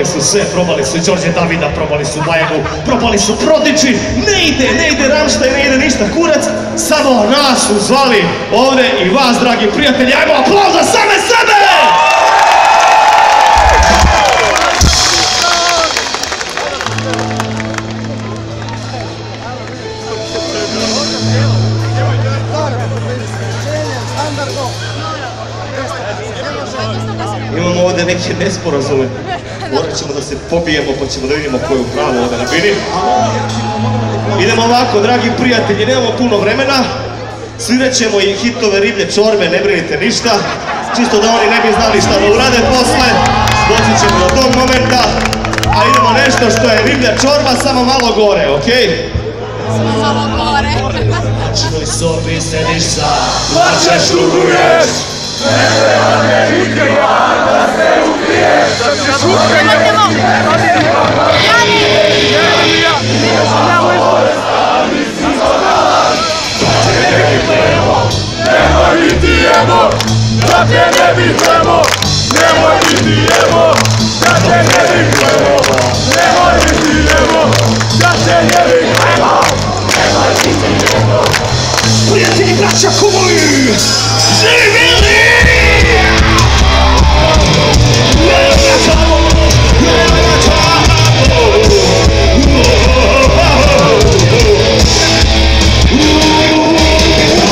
probali su sve, probali su Đorđe Davida, probali su Majevu, probali su Prodigy, ne ide Rammstein, ne ide ništa kurac, samo nas su zvali ovdje i vas, dragi prijatelji, ajmo aplauz za same sebe! Imamo ovdje neke nesporazume. Morat ćemo da se pobijemo pa ćemo da vidimo ko je u pravu ovdje na bini. Idemo ovako, dragi prijatelji, nemamo puno vremena. Svirat ćemo i hitove Riblje čorbe, ne brinite ništa. Čisto da oni ne bi znali šta da urade posle. Doći ćemo do tog momenta. A idemo nešto što je Riblja čorba, samo malo gore, okej? Samo malo gore. Na činoj sobi sediš sam, Plačeš, tuguješ, ne treba me nikada da se ubiješ. Nemoj biti emo, da te ne bih emo. Nemoj biti emo, da te ne bih emo. Nemoj biti emo, da te ne bih emo. Nemoj biti emo. prijatelji, braća, kumovi! Živjeli!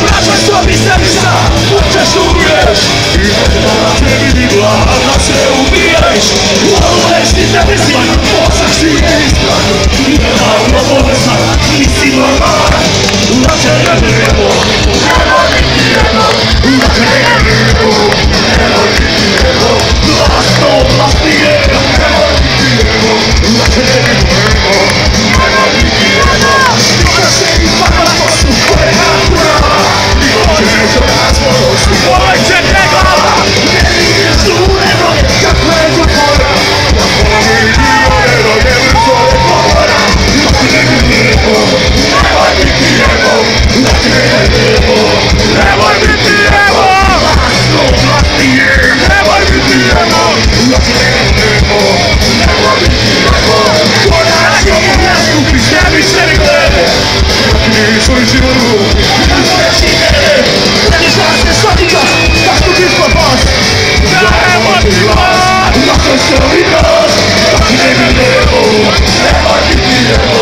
Braća, sobi se ništa, hoćeš uviješ. I da te vidi glavna se ubiješ. Voleš ti te mislim, možeš ti je iskran. Nedavno bolestan, nisi normalan. Da te ne vidimo, nemoj biti jedno. Da te ne vidimo, nemoj biti jedno. Glasno oblastije, nemoj biti jedno. Da te ne vidimo, nemoj biti jedno. Da se izbava na kostu, koje je natura. I hoćeš od nas moću, ovaj će te glava. Ne vidiš zune noge, kako je zapora. Da pomidi ove noge, brzo je govora. Da te ne vidimo, nemoj biti jedno. Da te ne vidimo, nemoj biti jedno. Glasno oblastije, nemoj biti jedno. Da te ne vidimo, nemoj biti jedno. Koja ćemo nastupiš, ne bi se ni glede. Ti svoj život rupi, nemoj reći mene. Radi šanse svaki čas, kako ti ispod vas. Nemoj biti vas, nakon se ovi nas. Da te ne vidimo, nemoj biti jedno.